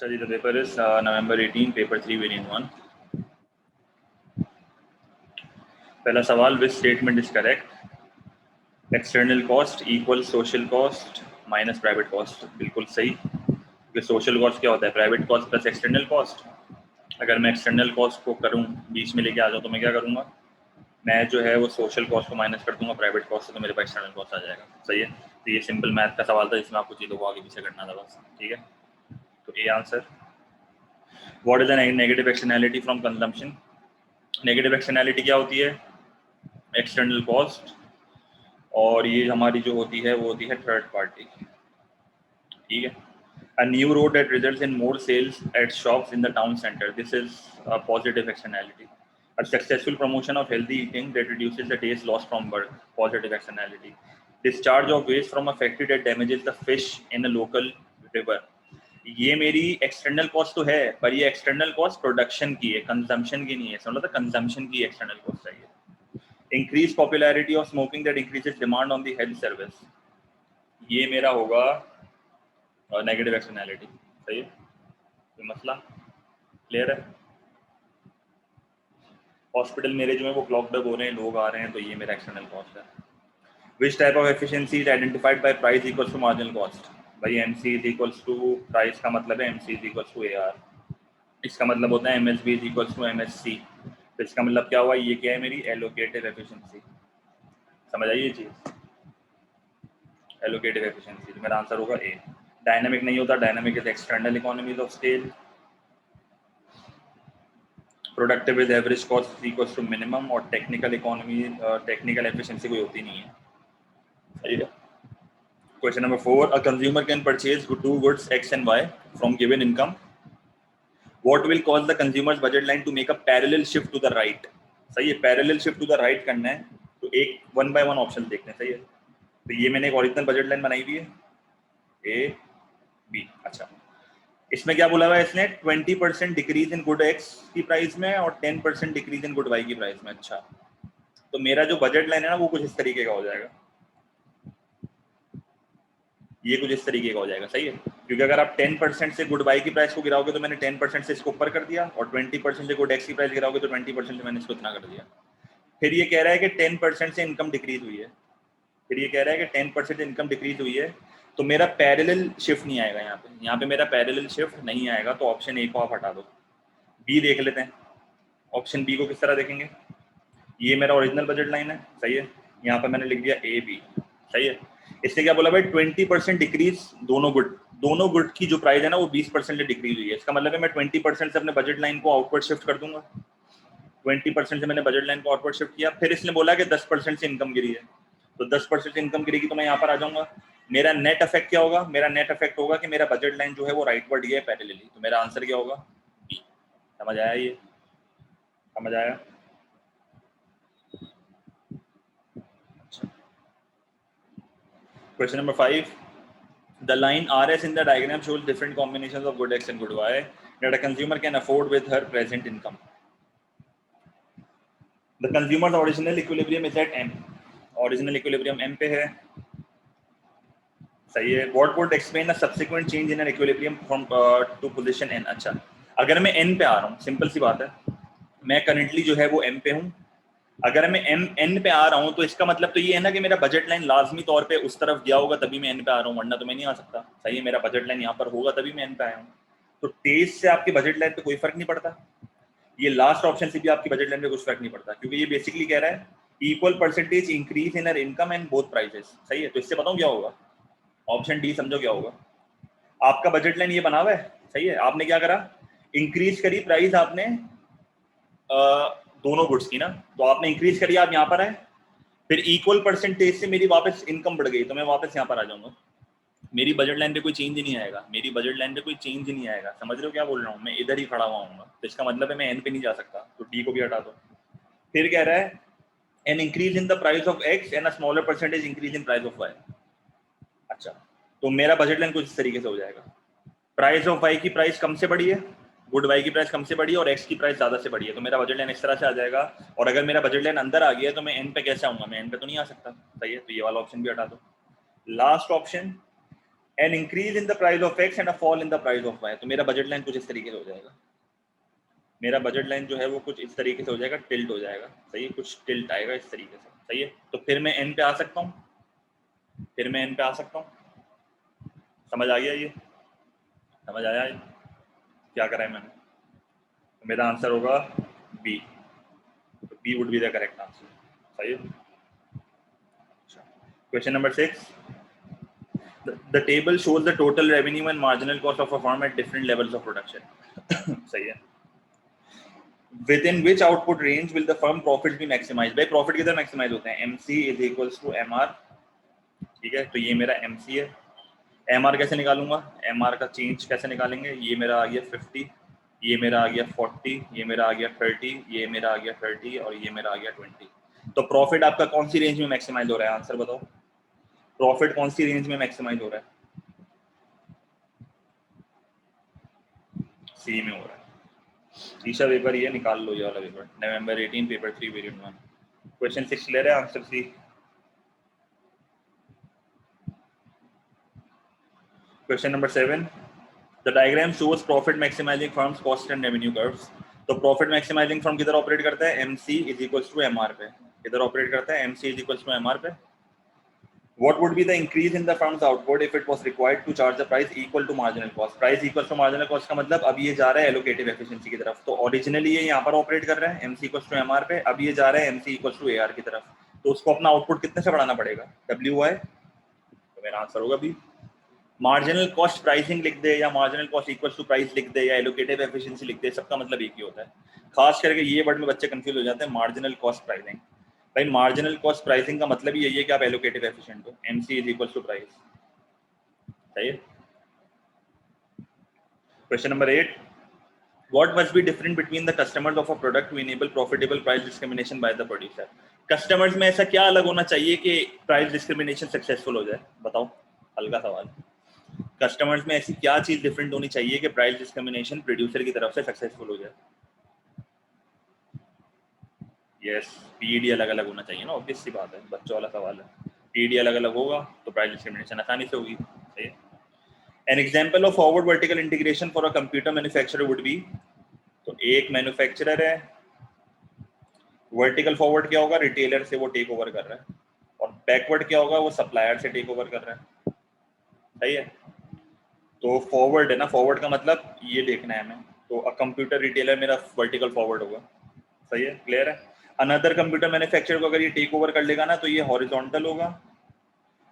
Study the paper is November 18, paper 3, variant 1. पहला सवाल, which statement is correct? External cost equals social cost minus private cost. बिल्कुल सही, क्योंकि social cost क्या होता है? Private cost plus external cost. अगर मैं external cost को करूँ, बीच में लेके आ जाऊँ तो मैं क्या करूँगा? मैं जो है वो social cost को माइनस कर दूंगा private cost से, तो मेरे पास external cost आ जाएगा. सही है. तो ये सिंपल मैथ का सवाल था जिसमें आपको चीज़ों को आगे पीछे करना था बस. ठीक है, तो ये answer. What is the negative externality from consumption? Negative externality क्या होती है? एक्सटर्नल कॉस्ट, और ये हमारी जो होती है वो होती है थर्ड पार्टी. ठीक है. A new road that results in more sales at shops in the town center. This is a positive externality. A successful promotion of healthy eating that reduces the days lost from work. Positive externality. Discharge of waste from a factory that damages the fish in a local river. ये मेरी external cost तो है, पर ये external cost production की है, consumption की नहीं है. समझ लो, कंजम्पशन की एक्सटर्नल कॉस्ट चाहिए. Increase popularity of smoking that increases demand on the health service. ये मेरा होगा नेगेटिव एक्सटर्नैलिटी. सही है. तो मसला क्लियर है. हॉस्पिटल मेरे जो है वो क्लॉक्ड अप हो रहे हैं, लोग आ रहे हैं, तो ये मेरा एक्सटर्नल कॉस्ट है. Which type of efficiency is identified by price equals to marginal cost. भाई MC is equals to price का मतलब है MC is equals to AR. इसका मतलब होता है MSB is equals to MSC. तो इसका मतलब क्या हुआ? ये क्या है? मेरी एलोकेटिव एफिशिएंसी. समझ आई ये चीज? Allocative efficiency. तो मेरा आंसर होगा ए. डायनामिक नहीं होता, dynamic is external economies of scale. Productive is average cost equals to minimum, और टेक्निकल इकोनॉमी टेक्निकल एफिशिएंसी कोई होती नहीं है. सही है. Question number 4. A consumer can purchase two goods x and y from given income. What will cause the consumer's budget line to make a parallel shift to the right? सही है. Parallel shift to the right करना है, तो एक 1 by 1 option देखते हैं. सही है. तो ये मैंने एक ओरिजिनल बजट लाइन बनाई हुई है, ए बी. अच्छा, इसमें क्या बोला हुआ है इसने? 20% डिक्रीज इन गुड एक्स की प्राइस में और 10% डिक्रीज इन गुड वाई की प्राइस में. अच्छा, तो मेरा जो बजट लाइन है ना वो कुछ इस तरीके का हो जाएगा. ये कुछ इस तरीके का हो जाएगा. सही है. क्योंकि अगर आप 10% से गुड बाई की प्राइस को गिराओगे तो मैंने 10% से इसको ऊपर कर दिया, और 20% से गुड एक्स की प्राइस गिराओगे तो 20% से मैंने इसको इतना कर दिया. फिर ये कह रहा है कि 10% से इनकम डिक्रीज हुई है. फिर ये कह रहा है कि 10% से इनकम डिक्रीज हुई है, तो मेरा पैरेलल शिफ्ट नहीं आएगा यहाँ पे. यहाँ पे मेरा पैरेलल शिफ्ट नहीं आएगा, तो ऑप्शन ए को आप हटा दो. बी देख लेते हैं. ऑप्शन बी को किस तरह देखेंगे? ये मेरा ओरिजिनल बजट लाइन है. सही है. यहाँ पे मैंने लिख दिया ए बी. सही है. इसने क्या बोला भाई? 20% डिक्रीज दोनों गुड की जो प्राइस है ना वो 20% से डिक्रीज हुई है. इसका मतलब है मैं 20% से अपने बजट लाइन को आउटवर्ड शिफ्ट कर दूंगा. 20% से मैंने बजट लाइन को आउटवर्ड शिफ्ट किया. फिर इसने बोला कि 10% से इनकम गिरी है, तो 10% से इनकम गिरेगी तो मैं यहाँ पर आ जाऊंगा. मेरा नेट इफेक्ट क्या होगा? मेरा नेट इफेक्ट होगा कि मेरा बजट लाइन जो है वो राइटवर्ड गया है पैरेलली. तो मेरा आंसर क्या होगा? बी. समझ आया? ये समझ आया? Question number 5. The line RS in the diagram shows different combinations of good X and good Y that a consumer can afford with her present income. The consumer's original equilibrium is at M. Original equilibrium M पे है. सही है. What would explain a subsequent change in an equilibrium from to position N? अच्छा, अगर मैं N पे आ रहा हूँ, सिंपल सी बात है, मैं करंटली जो है वो M पे हूँ. अगर मैं N पे आ रहा हूँ तो इसका मतलब तो ये है ना कि मेरा बजट लाइन लाजमी तौर पे उस तरफ गया होगा तभी मैं N पे आ रहा हूँ, वरना तो मैं नहीं आ सकता. सही है. मेरा बजट लाइन यहाँ पर होगा तभी मैं N पे आया हूँ. तो 23 से आपके बजट लाइन पे कोई फर्क नहीं पड़ता. ये लास्ट ऑप्शन से भी आपकी बजट लाइन पे कुछ फर्क नहीं पड़ता, क्योंकि ये बेसिकली कह रहा है equal percentage increase in income and both prices. सही है. तो इससे बताऊँ क्या होगा? ऑप्शन डी समझो क्या होगा. आपका बजट लाइन ये बना हुआ है. सही है. आपने क्या करा? इंक्रीज करी प्राइस आपने दोनों गुड्स की ना, तो आपने इंक्रीज करी, आप यहाँ पर आए, फिर इक्वल परसेंटेज से मेरी वापस इनकम बढ़ गई, तो मैं वापस यहाँ पर आ जाऊंगा. मेरी बजट लाइन पे कोई चेंज ही नहीं आएगा. मेरी बजट लाइन पे कोई चेंज ही नहीं आएगा. समझ रहे हो क्या बोल रहा हूँ? मैं इधर ही खड़ा हुआ हूँ, तो इसका मतलब है मैं एन पे नहीं जा सकता, तो डी को भी हटा दो. फिर कह रहा है an increase in the price of x and a smaller percentage increase in price of y. अच्छा, तो मेरा बजट लाइन कुछ इस तरीके से हो जाएगा. प्राइस ऑफ वाई की प्राइस कम से बढ़ी है, गुड वाई की प्राइस कम से बढ़ी है, और एक्स की प्राइस ज्यादा से बढ़ी है, तो मेरा बजट लाइन इस तरह से आ जाएगा. और अगर मेरा बजट लाइन अंदर आ गया तो मैं एन पे कैसे आऊंगा? मैं एन पे तो नहीं आ सकता. सही है. तो ये वाला ऑप्शन भी हटा दो. Last option an increase in the price of x and a fall in the price of y. तो मेरा बजट लाइन कुछ इस तरीके से हो जाएगा, मेरा बजट लाइन जो है वो कुछ इस तरीके से हो जाएगा, टिल्ट हो जाएगा, सही है, कुछ टिल्ट आएगा इस तरीके से, सही है। तो फिर मैं एन पे आ सकता हूँ, फिर मैं एन पे आ सकता हूँ। समझ आ गया? ये समझ आया ये क्या करा है मैंने? तो मेरा आंसर होगा बी, तो B would be the correct answer, सही है। Question number 6, the table shows the total revenue and marginal cost of a firm at different levels of production. सही है। Within which output range will the firm profits be maximized? भाई profit किधर maximise होते हैं? MC is equals to MR, ठीक है। तो ये मेरा MC है। MR कैसे निकालूंगा? MR का चेंज कैसे निकालेंगे? ये मेरा आ गया 50, ये मेरा आ गया 40, ये मेरा आ गया 30, ये मेरा आ गया 30 और ये मेरा आ गया 20। तो प्रॉफिट आपका कौन सी रेंज में मैक्सिमाइज हो रहा है? आंसर बताओ, प्रॉफिट कौन सी रेंज में मैक्सिमाइज हो रहा है? सी में हो रहा है। तीसरा पेपर ये निकाल लो, ये वाला paper, November 18 paper 3 variant 1। Question 6 clear है? Answer C. Question number 7, the diagram shows profit maximising firm's cost and revenue curves. तो प्रॉफिट मैक्सिमाइजिंग फर्म किधर ऑपरेट करता है? MC is equals to MR पे। किधर ऑपरेट करता है? MC is equals to MR पे। What would be the increase in the firm's output if it was required to charge the price equal to marginal cost? Price equals to marginal cost का मतलब अब ये जा रहा है allocative efficiency की तरफ। तो ओरिजिनली ये यहाँ पर ऑपरेट कर रहा है MC equals to MR पे, अब ये जा रहा है MC equals to AR की तरफ। तो उसको अपना आउटपुट कितने से बढ़ाना पड़ेगा? WY। तो मेरा आंसर होगा बी। मार्जिनल कॉस्ट प्राइसिंग लिख दे या marginal cost equals to price लिख दे या एलोकेटिव एफिशिएंसी लिख दे, सबका मतलब एक ही होता है। खास करके ये वर्ड में बच्चे कंफ्यूज हो जाते हैं, मार्जिनल कॉस्ट प्राइसिंग। भाई मार्जिनल कॉस्ट प्राइसिंग का मतलब ही यही है कि आप एलोकेटिव एफिशिएंट हो। MC is equals to price, सही है। Question number 8, what must be different between the customers of a product to enable profitable price discrimination by the producer? Customers में ऐसा क्या अलग होना चाहिए कि प्राइस डिस्क्रिमिनेशन सक्सेसफुल हो जाए? बताओ, हल्का सवाल। कस्टमर्स में ऐसी क्या चीज डिफरेंट होनी चाहिए कि प्राइस डिस्क्रिमिनेशन प्रोड्यूसर की तरफ से सक्सेसफुल हो जाए? यस, पीईडी अलग अलग होना चाहिए ना, ऑब्वियस सी बात है, बच्चों वाला सवाल है। पीईडी अलग अलग होगा तो प्राइस डिस्क्रिमिनेशन आसानी से होगी, सही है। An example of forward vertical integration for a computer manufacturer would be. तो एक मैन्युफैक्चरर है, वर्टिकल फॉरवर्ड क्या होगा? रिटेलर से वो टेक ओवर कर रहा है, और बैकवर्ड क्या होगा? वो सप्लायर से टेक ओवर कर रहा है, सही है। तो फॉरवर्ड है ना, फॉरवर्ड का मतलब ये देखना है हमें। तो अ कंप्यूटर रिटेलर मेरा वर्टिकल फॉरवर्ड होगा, सही है, क्लियर है। अनदर कंप्यूटर मैन्युफैक्चरर को अगर ये टेक ओवर कर लेगा ना तो ये हॉरिजॉन्टल होगा।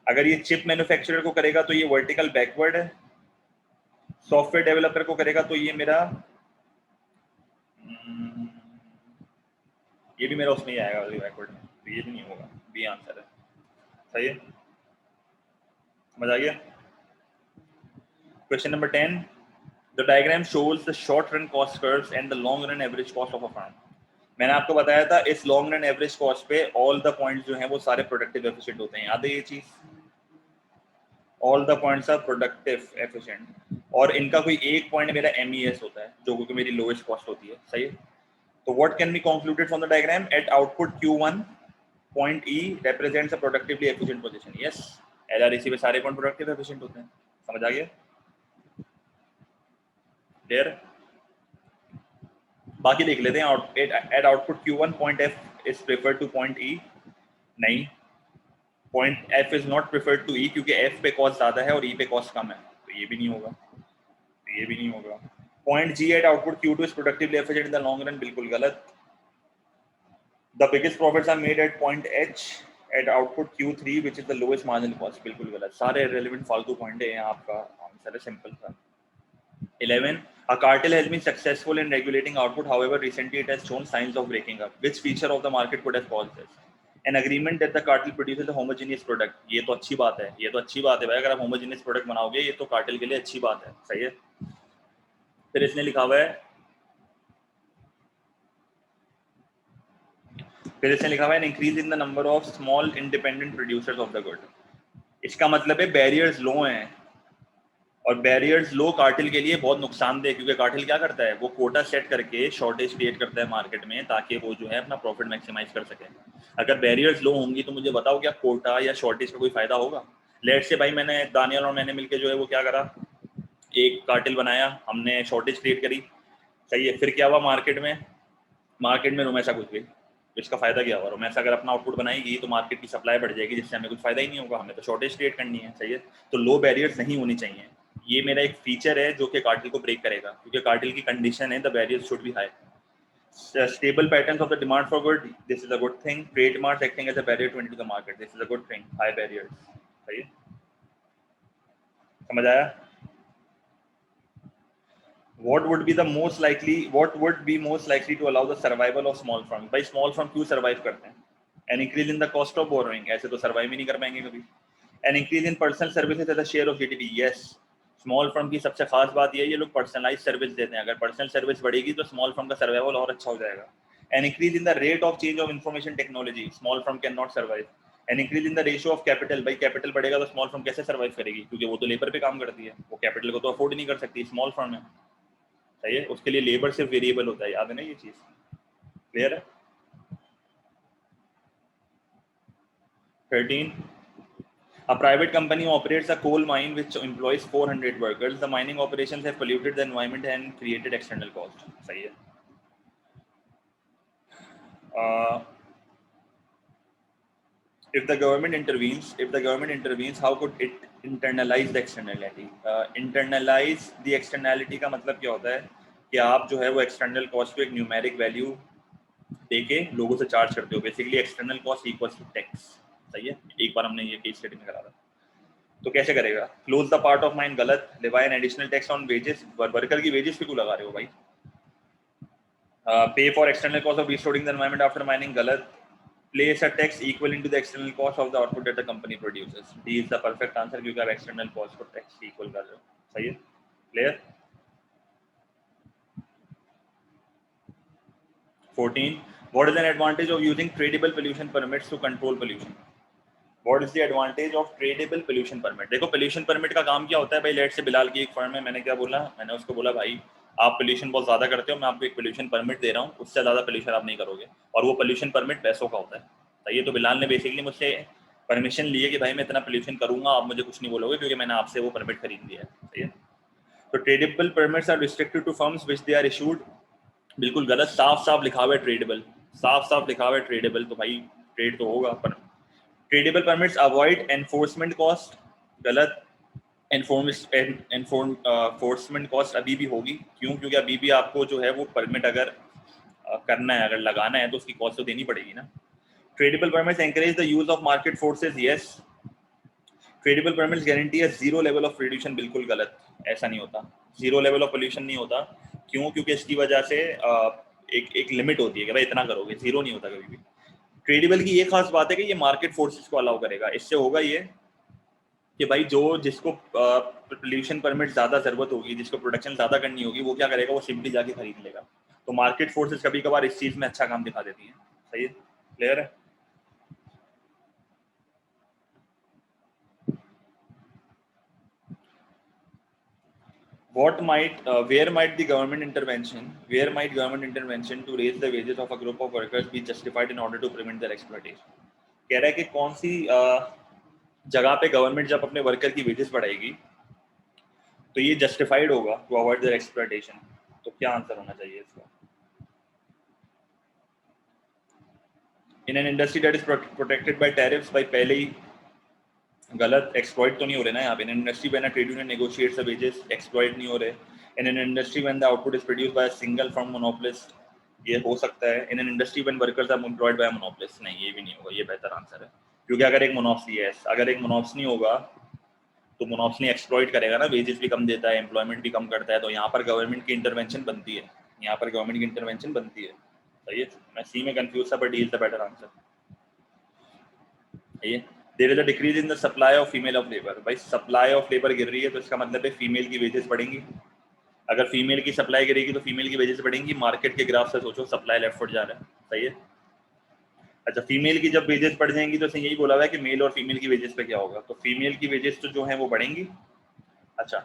अगर ये चिप मैन्युफैक्चरर को करेगा तो ये वर्टिकल बैकवर्ड है। सॉफ्टवेयर डेवलपर को करेगा तो ये मेरा ये भी मेरा उसमें ही आएगा बैकवर्ड में, तो ये भी नहीं होगा, बी आंसर है, सही है। समझ आ गया? Question number 10, the diagram shows the short run cost curves and the long run average cost of a firm. मैंने आपको बताया था इस लॉन्ग रन एवरेज कॉस्ट पे ऑल द पॉइंट्स जो हैं वो सारे प्रोडक्टिव एफिशिएंट होते हैं, याद है ये चीज? All the points are productive efficient, और इनका कोई एक पॉइंट मेरा MES होता है जो कि मेरी लोएस्ट कॉस्ट होती है, सही है। तो what can be concluded from the diagram? At output Q1 point E represents a productively efficient position. Yes, LREC पे सारे पॉइंट प्रोडक्टिव एफिशिएंट होते हैं। समझ आ गया? क्लियर? बाकी देख लेते हैं। At output Q1 point F is preferred to point E। नहीं, point F is not preferred to E क्योंकि F पे कॉस्ट ज्यादा है और E पे कॉस्ट कम है, तो ये भी नहीं होगा, तो ये भी नहीं होगा। Point G at output Q2 is productively efficient in the long run, बिल्कुल गलत। The biggest profits are made at point H at output Q3 which is the lowest marginal cost, बिल्कुल गलत। सारे रेलेवेंट फालतू पॉइंट है, यहाँ आपका answer है सिंपल सा। 11, a cartel has been successful in regulating output, however recently it has shown signs of breaking up. Which feature of the market could have caused this? An agreement that the cartel produces a homogeneous product. ये तो अच्छी बात है, ये तो अच्छी बात है भाई, अगर आप homogeneous product बनाओगे ये तो कार्टेल के लिए अच्छी बात है, सही है। फिर इसने लिखा हुआ है, an increase in the number of small independent producers of the good. इसका मतलब है बैरियर्स लो हैं, और बैरियर्स लो कार्टेल के लिए बहुत नुकसानदेह, क्योंकि कार्टेल क्या करता है? वो कोटा सेट करके शॉर्टेज क्रिएट करता है मार्केट में ताकि वो जो है अपना प्रॉफिट मैक्सिमाइज कर सके। अगर बैरियर्स लो होंगी तो मुझे बताओ क्या कोटा या शॉर्टेज का कोई फायदा होगा? लेट से भाई मैंने दानियल और मैंने मिलके जो है वो क्या करा, एक कार्टेल बनाया, हमने शॉर्टेज क्रिएट करी, सही है। फिर क्या हुआ, मार्केट में रोमैसा घुस गई। तो इसका फायदा क्या हुआ, रोमैसा अगर अपना आउटपुट बनाएगी तो मार्केट की सप्लाई बढ़ जाएगी, जिससे हमें कुछ फायदा ही नहीं होगा, हमें तो शॉर्टेज क्रिएट करनी है, सही है। तो लो बैरियर्स नहीं होनी चाहिए, ये मेरा एक फीचर है जो कि कार्टेल को ब्रेक करेगा, क्योंकि कार्टेल की कंडीशन है the barriers should be high. Stable patterns of the demand for good, this is a good thing. Trade demands acting as a barrier to enter the market, this is a good thing. High barriers, सही है, समझ आया। What would be most likely to allow the survival of small firms? भाई small firm क्यों survive करते हैं? An increase in the cost of borrowing, ऐसे तो survive ही नहीं कर पाएंगे कभी। An increase in personal services as a share of GDP, yes. Small firm की सबसे खास बात यह है, ये लोग पर्सनलाइज सर्विस देते हैं, अगर पर्सनल सर्विस बढ़ेगी तो स्मॉल फर्म का सर्वाइवल और अच्छा हो जाएगा। N increase in the rate of change of information technology, small firm can not survive. N increase in the ratio of capital, भाई कैपिटल बढ़ेगा तो स्मॉल फर्म कैसे सर्वाइव करेगी, क्योंकि वो तो लेबर पे काम करती है, वो कैपिटल को तो अफोर्ड नहीं कर सकती, स्मॉल फर्म है, सही है। उसके लिए लेबर सिर्फ वेरिएबल होता है, याद है ना ये चीज, क्लियर है। 13, a private company operates a coal mine which employs 400 workers. The mining operations have polluted the environment and created external cost. सही है। If the government intervenes, how could it internalize the externality? Internalize the externality का मतलब क्या होता है कि आप जो है वो एक्सटर्नल कॉस्ट को एक न्यूमेरिक वैल्यू देके लोगों से चार्ज करते हो, basically external cost equals to tax, सही है। एक बार हमने ये केस स्टडी में करा था। तो कैसे करेगा, close the part of mine, गलत। Levy an additional tax on wages, worker की वेजेस पे क्यों लगा रहे हो भाई। Pay for external cost of restoring the environment after mining, गलत। Place a tax equal into the external cost of the output that the company produces. D is the perfect answer, क्योंकि आप external cost को tax equal कर रहे हो, सही है, clear। 14, what is an advantage of using tradable pollution permits to control pollution? What is the advantage of tradable pollution permit? देखो pollution permit का काम क्या होता है भाई, लेट से बिलाल की एक फर्म है, मैंने क्या बोला, मैंने उसको बोला भाई आप पोल्यूशन बहुत ज्यादा करते हो, मैं आपको एक पोल्यूशन परमिट दे रहा हूँ, उससे ज्यादा पोल्यूशन आप नहीं करोगे, और वो पोल्यूशन परमिट पैसों का होता है, सही है। तो बिलाल ने बेसिकली मुझसे परमिशन ली है कि भाई मैं इतना पोल्यूशन करूंगा, आप मुझे कुछ नहीं बोलोगे, क्योंकि मैंने आपसे वो परमिट खरीद लिया है, सही है। तो tradable permits are restricted to firms which they are issued, बिल्कुल गलत, साफ साफ लिखा हुआ है ट्रेडेबल, साफ साफ लिखा हुआ है ट्रेडेबल, तो भाई ट्रेड तो होगा। पर tradable permits avoid enforcement cost, गलत। एनफोर्समेंट कॉस्ट अभी भी होगी, क्यों, क्योंकि अभी भी आपको जो है वो परमिट अगर करना है, अगर लगाना है तो उसकी कॉस्ट तो देनी पड़ेगी ना। Tradable permits encourage the use of market forces, yes. Tradable permits guarantee है जीरो लेवल ऑफ पोल्यूशन, बिल्कुल गलत, ऐसा नहीं होता, जीरो लेवल ऑफ पोल्यूशन नहीं होता, क्यों, क्योंकि इसकी वजह से एक लिमिट होती है कि भाई इतना करोगे, जीरो नहीं होता कभी भी। ट्रेडेबल की ये खास बात है कि ये मार्केट फोर्सेस को अलाउ करेगा, इससे होगा ये कि भाई जिसको पोल्यूशन परमिट ज्यादा जरूरत होगी, जिसको प्रोडक्शन ज्यादा करनी होगी, वो क्या करेगा, वो सिंपली जाके खरीद लेगा। तो मार्केट फोर्सेस कभी कभार इस चीज में अच्छा काम दिखा देती है, सही है, क्लियर है। Where might government intervention to raise the wages of a group of workers be justified in order to prevent their exploitation? कह रहा है कि कौन सी जगह पे गवर्नमेंट जब अपने वर्कर की वेजेस बढ़ाएगी तो ये जस्टिफाइड होगा टू अवॉइड देयर एक्सप्लॉयटेशन। तो क्या आंसर होना चाहिए इसका। इन an industry that is protected by tariffs, भाई पहले ही गलत, एक्सप्लॉइट तो नहीं हो रहे ना यहाँ पे। In industry when a trade union negotiates the wages, exploit नहीं हो रहे। In an industry when the output is produced by a single firm monopolist, ये हो सकता है। In an industry when workers are employed by a monopolist, नहीं ये भी नहीं होगा, ये बेहतर आंसर है, क्योंकि अगर एक मोनोपोली है, अगर एक मोनोपोली होगा तो मोनोपोली एक्सप्लॉइट करेगा ना, वेजेस भी कम देता है, एम्प्लॉयमेंट भी कम करता है, तो यहाँ पर गवर्नमेंट की इंटरवेंशन बनती है, यहाँ पर गवर्नमेंट की इंटरवेंशन बनती है, सही है। मैं सी में कंफ्यूज था, but D is the better answer, सही है। There is a decrease in the supply of female of labour, भाई सप्लाई ऑफ लेबर गिर रही है तो इसका मतलब है फीमेल की वेजेस बढ़ेंगी। अगर फीमेल की सप्लाई गिरेगी तो फीमेल की वेजेस बढ़ेंगी। मार्केट के ग्राफ से सोचो, सप्लाई लेफ्ट फुट जा रहा है, सही है। अच्छा, फीमेल की जब वेजेस बढ़ जाएंगी तो इसने यही बोला हुआ है कि मेल और फीमेल की वेजेस पे क्या होगा, तो फीमेल की वेजेस तो जो है वो बढ़ेंगी। अच्छा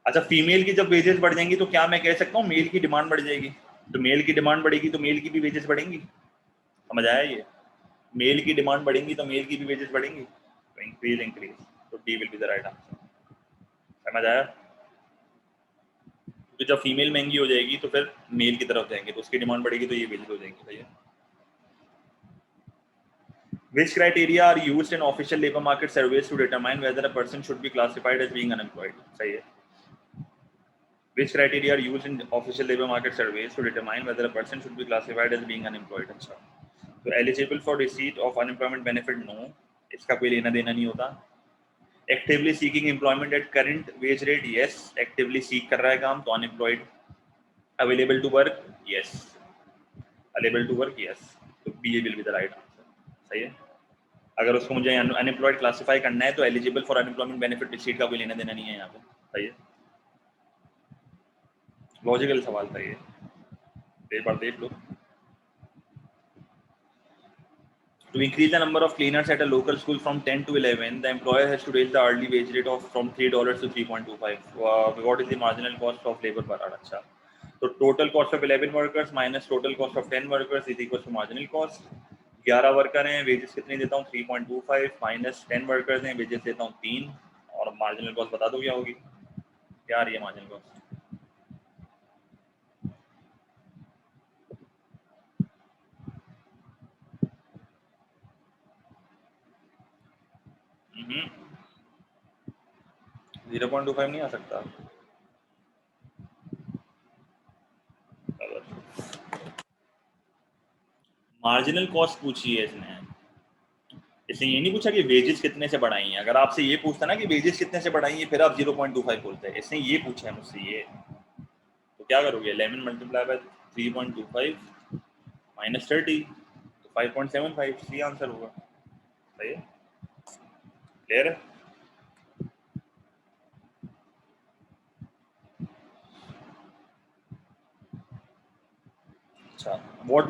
अच्छा, फीमेल की जब वेजेस बढ़ जाएंगी तो क्या मैं कह सकता हूँ मेल की डिमांड बढ़ जाएगी, तो मेल की डिमांड बढ़ेगी तो मेल की भी वेजेस बढ़ेंगी, समझ आया ये। मेल की डिमांड बढ़ेंगी तो मेल की भी वेजेस बढ़ेंगी, तो इंक्रीज। तो D will be the right answer. समझ आया? क्योंकि जब फीमेल महंगी हो जाएगी तो फिर मेल की तरफ जाएंगे, तो उसकी डिमांड बढ़ेगी तो ये वेजेस हो जाएंगी। सही है। Which criteria are used in official labor market surveys to determine whether a person should be classified as being unemployed? सही है। Which criteria are used in official labor market surveys to determine whether a person should be classified as being unemployed? अच्छा, तो eligible for receipt of unemployment benefit, no, इसका कोई लेना देना नहीं होता। Actively seeking employment at current wage rate, yes, actively seek कर रहा है काम तो unemployed। Available to work, yes, available to work, yes, तो B will be the right answer। सही है। अगर उसको मुझे अनएम्प्लॉयड क्लासिफाई करना है तो eligible for unemployment benefit receipt का कोई लेना देना नहीं है यहाँ पे। सही है। लॉजिकल सवाल था ये, एक बार देख लो। To increase the number of cleaners at a local school from 10 to 11, the employer has to raise the hourly wage rate of from $3 to 3.25. What is the marginal cost of labor per hour? अच्छा, तो total cost of 11 workers minus total cost of 10 workers is equal to marginal cost। 11 worker हैं, wages कितनी देता हूँ 3.25 minus 10 workers हैं, wages देता हूँ 3, और मार्जिनल कॉस्ट बता दो क्या होगी, क्या आ रही है मार्जिनल कॉस्ट? हम्म, 0.25 नहीं आ सकता। मार्जिनल कॉस्ट पूछी है इसने ये नहीं पूछा कि वेजेस कितने से बढ़ाई हैं। अगर आपसे ये पूछता ना कि वेजेस कितने से बढ़ाई हैं, फिर आप 0.25 बोलते हैं। इसने ये पूछा है मुझसे ये, तो क्या करोगे? 11 मल्टीप्लाई बाय 3.25 माइनस 30 तो 5.75, सी आंसर होगा। सही है। क्लियर है? अच्छा, what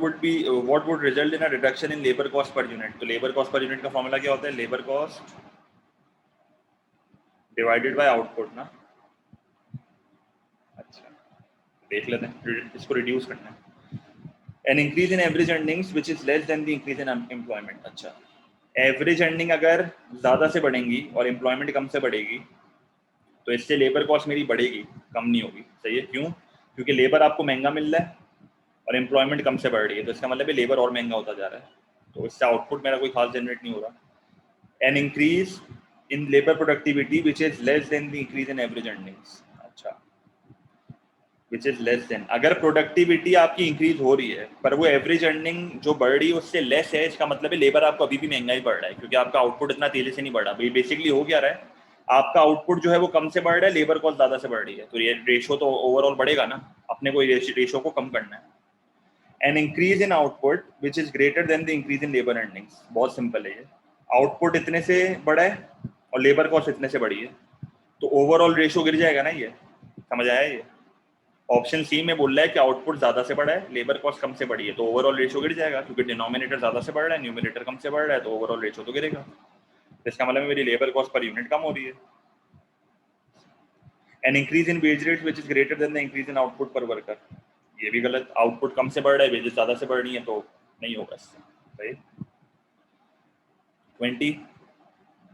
would result in a reduction in labour cost per unit? तो लेबर कॉस्ट पर यूनिट का फॉर्मूला क्या होता है? Labour cost divided by output ना। अच्छा, देख लेते हैं, इसको रिड्यूस करना है। An increase in average earnings which is less than the increase in employment. अच्छा, एवरेज अर्निंग अगर ज़्यादा से बढ़ेंगी और एम्प्लॉयमेंट कम से बढ़ेगी तो इससे लेबर कॉस्ट मेरी बढ़ेगी, कम नहीं होगी। सही है। क्यों? क्योंकि लेबर आपको महंगा मिल रहा है और एम्प्लॉयमेंट कम से बढ़ रही है, तो इसका मतलब है लेबर और महंगा होता जा रहा है, तो इससे आउटपुट मेरा कोई खास जनरेट नहीं हो रहा। N increase in labour productivity which is less than the increase in average earnings. अच्छा, विच इज लेस देन, अगर प्रोडक्टिविटी आपकी इंक्रीज हो रही है पर वो एवरेज अर्निंग जो बढ़ रही है उससे लेस है, इसका मतलब है लेबर आपको अभी भी महंगा ही बढ़ रहा है, क्योंकि आपका आउटपुट इतना तेजी से नहीं बढ़ा। बेसिकली हो क्या रहा है, आपका आउटपुट जो है वो कम से बढ़ रहा है, लेबर कॉस्ट ज्यादा से बढ़ रही है, तो ये रेशो तो ओवरऑल बढ़ेगा ना, अपने को रेशो को कम करना है। An increase in output which is greater than the increase in labour earnings. बहुत सिंपल है ये, आउटपुट इतने से बढ़ा है और लेबर कॉस्ट इतने से बढ़ी है, तो ओवरऑल रेशो गिर जाएगा ना। ये समझ आया? ये ऑप्शन सी में बोल रहा है कि आउटपुट ज्यादा से बढ़ा है, लेबर कॉस्ट कम से बढ़ी है, तो ओवरऑल रेशो गिर जाएगा, क्योंकि डिनोमिनेटर ज्यादा से बढ़ रहा है, न्यूमिनेटर कम से बढ़ रहा है, तो ओवरऑल रेशो तो गिरेगा। इसका मतलब मेरी लेबर कॉस्ट पर यूनिट कम हो रही है। An increase in wage rate which is greater than the increase in output पर वर्कर, ये भी गलत। आउटपुट कम से बढ़ रहा है, वेजेस ज्यादा से बढ़ रही है, तो नहीं होगा इससे। सही। 20,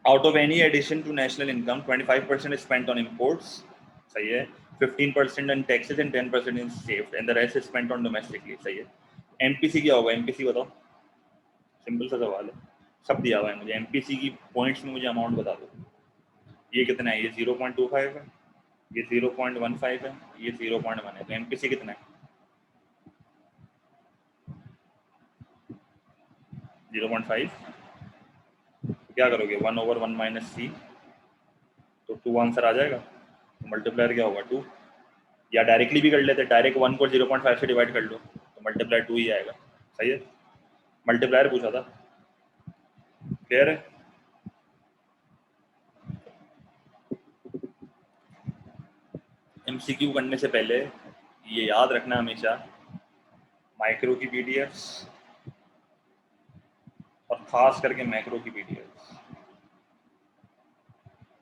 out of any addition to national income 25% is spent on imports। सही है। 15% on taxes and 10% is saved and the rest is spent on domestically। सही है। एमपीसी क्या होगा? एमपीसी बताओ, सिंपल सा सवाल है, सब दिया हुआ है मुझे। एमपीसी की पॉइंट्स में मुझे अमाउंट बता दो। ये कितना है? ये 0.25 है, ये 0.15 है, ये 0.1 है, तो एमपीसी कितना है? 0.5। क्या करोगे? 1/1 माइनस सी, तो 2 आंसर आ जाएगा। तो मल्टीप्लायर क्या होगा? 2। या डायरेक्टली भी कर लेते, डायरेक्ट 1 को 0.5 से डिवाइड कर लो तो मल्टीप्लायर 2 ही आएगा। सही है। मल्टीप्लायर पूछा था। क्लियर है? एमसीक्यू करने से पहले ये याद रखना हमेशा, माइक्रो की पीडीएफ्स और खास करके मैक्रो की पीडीएफ्स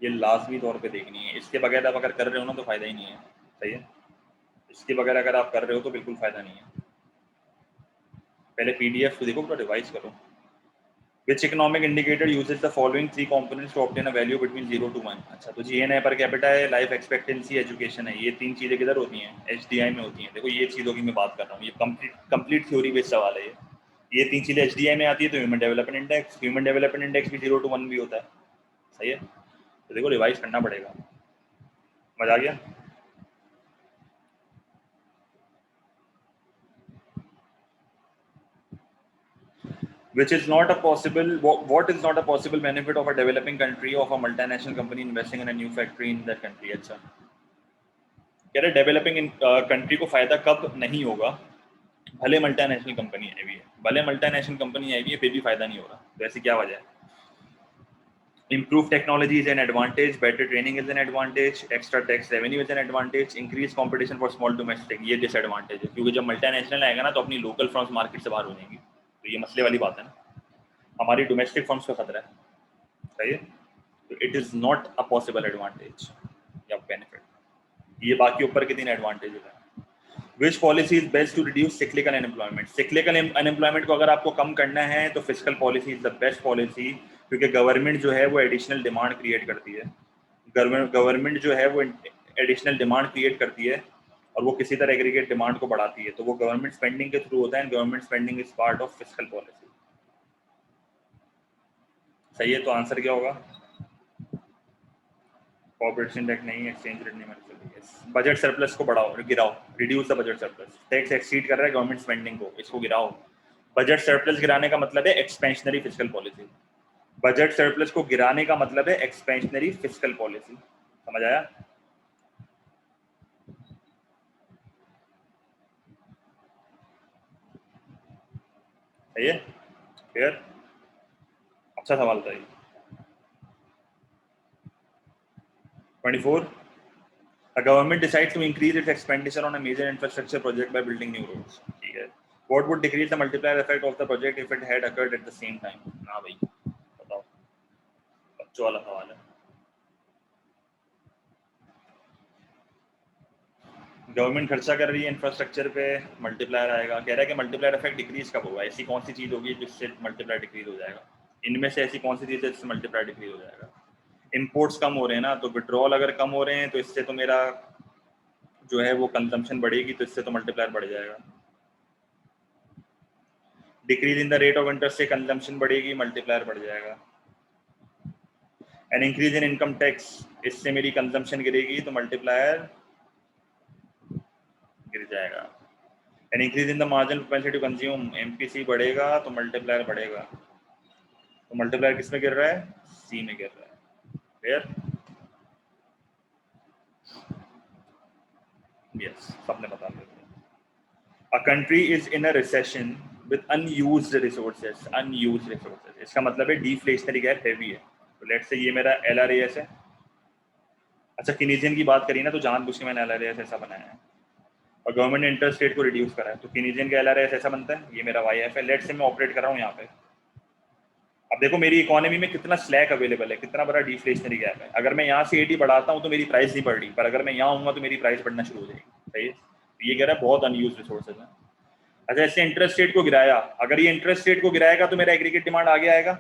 ये लाजमी तौर पे देखनी है। इसके बगैर आप अगर कर रहे हो ना तो फ़ायदा ही नहीं है। सही है। इसके बगैर अगर आप कर रहे हो तो बिल्कुल फ़ायदा नहीं है। पहले पीडीएफ को देखो, पूरा रिवाइज करो। Which economic indicator uses the following three components to obtain a value between 0 to 1? अच्छा, तो GNA पर कैपिटा है, लाइफ एक्सपेक्टेंसी, एजुकेशन है, ये तीन चीजें किधर होती हैं? HDI में होती हैं। देखो ये चीजों की मैं बात कर रहा हूँ, ये कंप्लीट थ्योरी बेस्ड सवाल है ये तीन चीजें HDI में आती है। तो ह्यूमन डेवलपमेंट इंडेक्स भी 0 to 1 भी होता है, सही है। तो देखो रिवाइज करना पड़ेगा, मजा आ गया। Which is not a possible, what is not a possible benefit of a developing country of a multinational company investing in a new factory in that country? अच्छा, कह रहे डेवलपिंग कंट्री को फायदा कब नहीं होगा? भले मल्टीनेशनल कंपनी आई हुई है, भले मल्टीनेशनल कंपनी आई हुई है, फिर भी फायदा नहीं हो रहा। तो ऐसी क्या वजह है? Improved technology is an advantage, better training is an advantage, extra tax revenue is an advantage, increased competition for small domestic, ये डिसएडवांटेज है। क्योंकि जब मल्टीनेशनल आएगा ना तो अपनी लोकल फर्म्स मार्केट से बाहर हो जाएंगी। तो ये मसले वाली बात है ना, हमारी डोमेस्टिक फर्म्स का खतरा है, सही है। तो it is not a possible advantage या बेनिफिट। ये बाकी ऊपर के तीन एडवांटेज है। Which policy is best to reduce cyclical unemployment? Cyclical unemployment को अगर आपको कम करना है तो fiscal policy is the best policy, क्योंकि गवर्नमेंट जो है वो एडिशनल डिमांड क्रिएट करती है। गवर्नमेंट जो है वो एडिशनल डिमांड क्रिएट करती है और वो किसी तरह एग्रीगेट डिमांड को बढ़ाती है, तो वो गवर्नमेंट स्पेंडिंग के थ्रू होता है। Government spending is part of fiscal policy, सही है। तो आंसर क्या होगा? कॉर्पोरेशन इंडेक्स नहीं, एक्सचेंज रेट नहीं, बजट सरप्लस को बढ़ाओ, गिराओ, reduce the budget surplus. Tax exceed कर रहा है गवर्नमेंट स्पेंडिंग को, इसको गिराओ। बजट सरप्लस गिराने का मतलब है expansionary fiscal policy. Budget surplus को गिराने का मतलब है एक्सपेंशनरी फिस्कल पॉलिसी, समझ आया? सही है, क्लियर? अच्छा सवाल था ये। 24, a government decides to increase its expenditure on a major infrastructure project by building new roads, ठीक है। What would decrease the multiplier effect of the project if it had occurred at the same time? ना भाई, बताओ, बच्चों वाला सवाल है। Government खर्चा कर रही है इंफ्रास्ट्रक्चर पे, मल्टीप्लायर आएगा। कह रहा है कि मल्टीप्लायर इफेक्ट डिक्रीज कब होगा? ऐसी कौन सी चीज होगी जिससे मल्टीप्लायर डिक्रीज हो जाएगा? इनमें से ऐसी कौन सी चीज है जिससे मल्टीप्लायर डिक्रीज हो जाएगा? इंपोर्ट्स कम हो रहे हैं ना, तो विड्रॉल अगर कम हो रहे हैं तो इससे तो मेरा जो है वो कंजम्पशन बढ़ेगी, तो इससे तो मल्टीप्लायर बढ़ जाएगा। Decrease in the rate of interest से कंजम्पशन बढ़ेगी, मल्टीप्लायर बढ़ जाएगा। And increase in income tax, इससे मेरी कंजम्पशन गिरेगी तो मल्टीप्लायर गिर जाएगा। And increase in the marginal propensity to consume, MPC बढ़ेगा तो मल्टीप्लायर बढ़ेगा। तो मल्टीप्लायर किस में गिर रहा है? सी में गिर रहा है, क्लियर? यस, सबने बता दिया। A country is in a recession with unused resources, इसका मतलब है डिफ्लेशनरी गैप हैवी है। तो लेट्स से ये मेरा LRAS है। अच्छा, किनीजियन की बात करी ना, तो जानबूझ के मैंने LRAS ऐसा बनाया है और गवर्नमेंट ने इंटरेस्ट रेट को रिड्यूस करा है, तो किनीजियन का LRAS ऐसा बनता है। ये मेरा YF है। लेट्स से मैं ऑपरेट कर रहा हूँ यहाँ पे। अब देखो मेरी इकोनॉमी में कितना स्लैक अवेलेबल है, कितना बड़ा डिफ्लेशनरी गैप है। अगर मैं यहाँ से 80 बढ़ाता हूँ तो मेरी प्राइस नहीं बढ़ रही, पर अगर मैं यहाँ आऊँगा तो मेरी प्राइस बढ़ना शुरू हो जाएगी, सही है। ये कह रहा है बहुत अनयूज रिसोर्सेज है। अच्छा, ऐसे इंटरेस्ट रेट को गिराया, अगर ये इंटरेस्ट रेट को गिराएगा तो मेरा एग्रीगेट डिमांड आगे आएगा।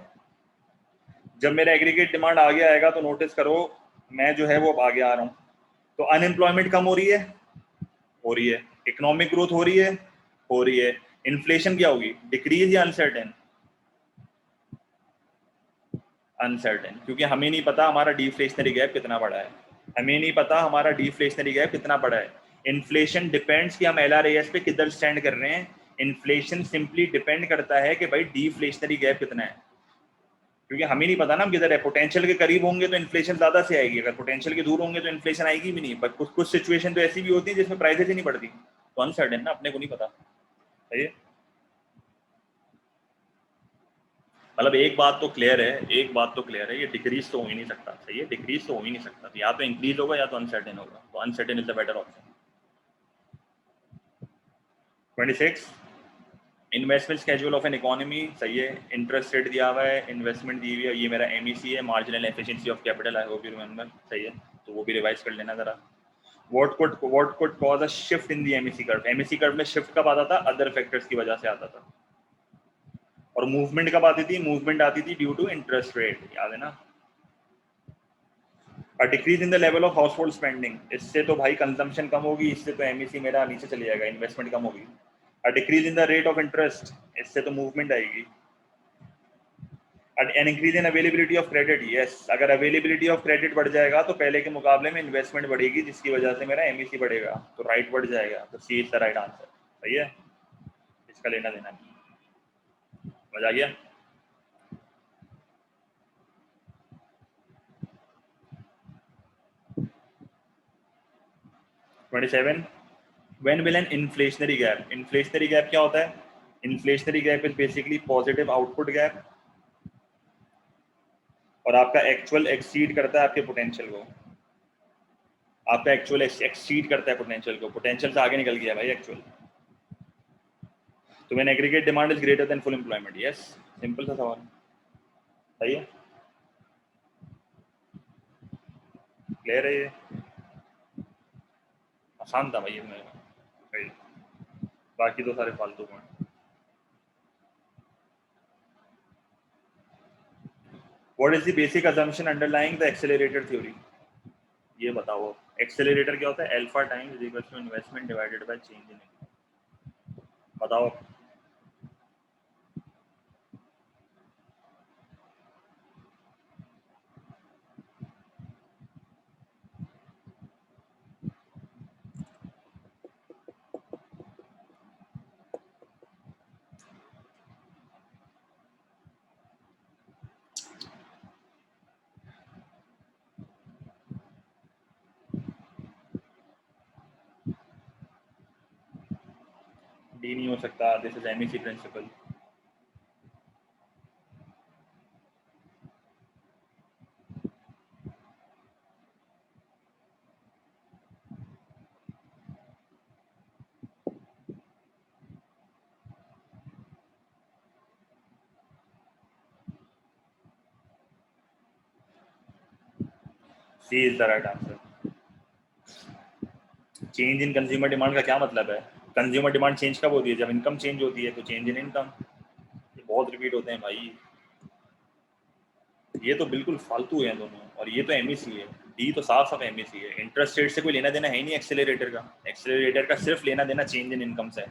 जब मेरा एग्रीगेट डिमांड आगे आएगा तो नोटिस करो मैं जो है वो आगे आ रहा हूँ। तो अनएम्प्लॉयमेंट कम हो रही है, इकोनॉमिक ग्रोथ हो रही है। इन्फ्लेशन क्या होगी? डिक्रीज या अनसर्टेन? अनसर्टेन, क्योंकि हमें नहीं पता हमारा डिफ्लेशनरी गैप कितना बड़ा है। इन्फ्लेशन डिपेंड्स कि हम LRAS पे किधर स्टैंड कर रहे हैं। इन्फ्लेशन सिंपली डिपेंड करता है कि भाई डिफ्लेशनरी गैप कितना है, क्योंकि हमें नहीं पता ना हम किधर है। पोटेंशियल के करीब होंगे तो इन्फ्लेशन ज्यादा से आएगी, अगर पोटेंशियल के दूर होंगे तो इन्फ्लेशन आएगी भी नहीं। बट कुछ सिचुएशन तो ऐसी भी होती है जिसमें प्राइसेज ही नहीं बढ़ती, तो अनसर्टेन ना, अपने को नहीं पता, सही है। मतलब एक बात तो क्लियर है, ये डिक्रीज तो हो ही नहीं सकता, सही है, डिक्रीज तो हो ही नहीं सकता। तो या तो इंक्रीज होगा या तो अनसर्टेन होगा, तो uncertain is the better option. 26, investment schedule of an economy, सही है। इंटरेस्ट रेट दिया हुआ है, इन्वेस्टमेंट दी हुई है, ये मेरा MEC है, marginal efficiency of capital, I hope you remember, सही है। तो वो भी रिवाइज कर लेना जरा। What could cause a shift in the MEC curve? MEC curve में शिफ्ट कब आता था? अदर फैक्टर्स की वजह से आता था। और मूवमेंट कब आती थी? मूवमेंट आती थी ड्यू टू इंटरेस्ट रेट, याद है ना। अ decrease in the level of house hold spending, इससे तो भाई कंजम्पशन कम होगी, इससे तो एमईसी मेरा नीचे चली जाएगा, इन्वेस्टमेंट कम होगी। अ decrease in the rate of interest, इससे तो मूवमेंट आएगी। N increase in availability of credit, yes, अगर अवेलेबिलिटी ऑफ क्रेडिट बढ़ जाएगा तो पहले के मुकाबले में इन्वेस्टमेंट बढ़ेगी, जिसकी वजह से मेरा एमईसी बढ़ेगा, तो राइट बढ़ जाएगा। तो सी इज द राइट आंसर। सही है, इसका लेना देना नहीं। मजा आ गया। 27, when will an inflationary gap, inflationary gap क्या होता है? Inflationary gap is basically positive output gap, और आपका एक्चुअल एक्सीड करता है आपके पोटेंशियल को, आपका एक्चुअल एक्सीड करता है पोटेंशियल को, पोटेंशियल से आगे निकल गया भाई एक्चुअल। तो when aggregate demand is greater than full employment, yes, simple सा सवाल। सही है, क्लियर है ये, आसान था भाई मेरा, बाकी तो सारे फालतू point. What is the basic assumption underlying the accelerator theory, ये बताओ। एक्सेलरेटर क्या होता है? Alpha times is equal to investment divided by change in, बताओ। डी नहीं हो सकता, this is MEC principle. C is the right answer. Change in consumer demand का क्या मतलब है? कंज्यूमर डिमांड चेंज कब होती है? जब इनकम चेंज होती है, तो चेंज इन इनकम। ये बहुत रिपीट होते हैं भाई, ये तो बिल्कुल फालतू है दोनों, और ये तो एमईसी है। डी तो साफ साफ एमईसी है, इंटरेस्ट रेट से कोई लेना देना है ही नहीं एक्सेलरेटर का। एक्सेलरेटर का सिर्फ लेना देना चेंज इन इनकम से है।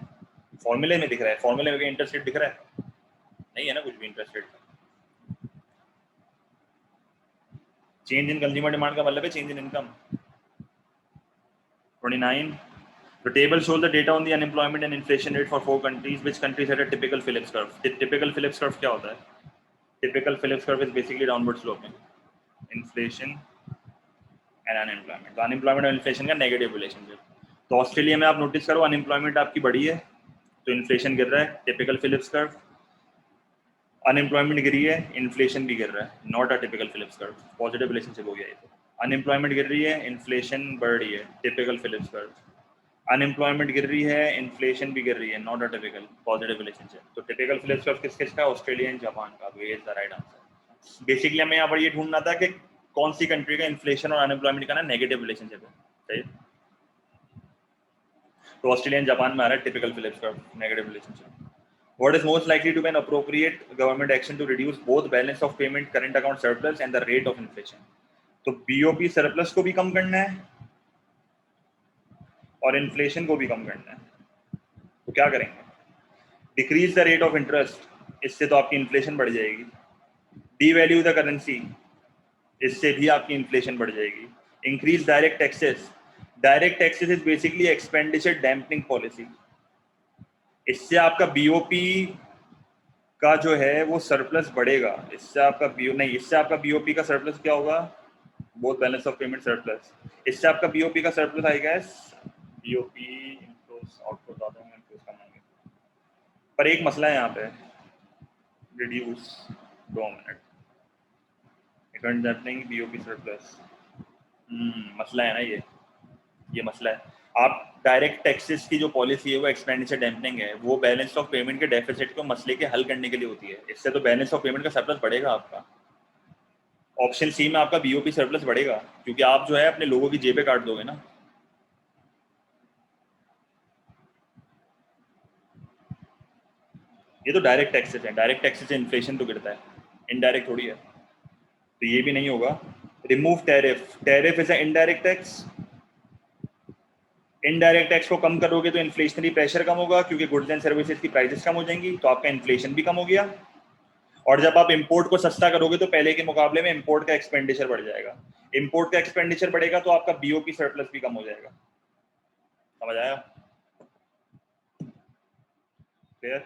फॉर्मूले में दिख रहा है, फॉर्मूले में इंटरेस्ट रेट दिख रहा है? नहीं है ना कुछ भी इंटरेस्ट रेट का। चेंज इन कंज्यूमर डिमांड का मतलब है change in income. 29, the table shows the data on the unemployment and inflation rate for 4 countries. Which countries had a typical Phillips curve? Typical Phillips curve क्या होता है? Typical Phillips curve is basically downward sloping. Inflation and unemployment. तो unemployment और inflation का negative relationship। तो Australia में आप notice करो, अनएम्प्लॉयमेंट आपकी बढ़ी है तो इन्फ्लेशन गिर रहा है, टिपिकल फिलिप्स कर्व। अनएम्प्लॉयमेंट गिरी है, इन्फ्लेशन भी गिर रहा है, not a typical Phillips curve. Positive relationship हो गया ये तो। अनएम्प्लॉयमेंट गिर रही है, इन्फ्लेशन बढ़ रही है, टिपिकल फिलिप्स कर्व। अनएम्प्लॉयमेंट गिर रही है, इन्फ्लेशन भी गिर रही है, not a typical positive relationship. तो टिपिकल फिलिप्स कर्व किस किसका? ऑस्ट्रेलिया एंड जापान का। तो ये is the right answer. Basically हमें यहाँ पर ये ढूंढना था कि कौन सी कंट्री का इन्फ्लेशन और अनएम्प्लॉयमेंट का ना नेगेटिव रिलेशनशिप है। सही, तो ऑस्ट्रेलिया एंड जापान में आ रहा है typical Phillips curve, negative relationship. What is most likely to be an appropriate government action to reduce both balance of payment, current account surplus and the rate of inflation? तो BOP surplus को भी कम करना है और inflation को भी कम करना है, तो क्या करेंगे? Decrease the rate of interest, इससे तो आपकी इन्फ्लेशन बढ़ जाएगी। डीवैल्यू द करेंसी, इससे भी आपकी इन्फ्लेशन बढ़ जाएगी। Increase direct taxes, direct taxes is basically expenditure dampening policy, इससे आपका बीओपी का जो है वो सरप्लस बढ़ेगा। इससे आपका बीओ नहीं, इससे आपका बीओपी का सरप्लस क्या होगा? Both balance of payment surplus. इससे आपका बीओपी का सरप्लस आएगा, बीओपी इनफ्लोस आउटफ्लो ज्यादा होंगे, इनफ्लोस कम होंगे। पर एक मसला है यहाँ पे, reduce 2 minute icon dampening BOP surplus. मसला है ना ये मसला है। आप डायरेक्ट टैक्सेस की जो पॉलिसी है वो एक्सपेंडिचर डैम्पनिंग है, वो बैलेंस ऑफ पेमेंट के डेफिसिट को मसले के हल करने के लिए होती है। इससे तो बैलेंस ऑफ पेमेंट का सरप्लस बढ़ेगा आपका। ऑप्शन सी में आपका बीओपी सरप्लस बढ़ेगा, क्योंकि आप जो है अपने लोगों की जेबें काट दोगे ना। ये तो डायरेक्ट टैक्सेस है, डायरेक्ट टैक्सेस से इन्फ्लेशन तो गिरता है, इनडायरेक्ट थोड़ी है, तो ये भी नहीं होगा। Remove tariff, tariff is a indirect tax, indirect tax को कम करोगे तो इन्फ्लेशनरी प्रेशर कम होगा, क्योंकि गुड्स एंड सर्विसेज की प्राइसेस कम हो जाएंगी, तो आपका इन्फ्लेशन भी कम हो गया। और जब आप इंपोर्ट को सस्ता करोगे तो पहले के मुकाबले में इंपोर्ट का एक्सपेंडिचर बढ़ जाएगा, इंपोर्ट का एक्सपेंडिचर बढ़ेगा तो आपका बीओपी सरप्लस भी कम हो जाएगा। समझ आया? क्लियर?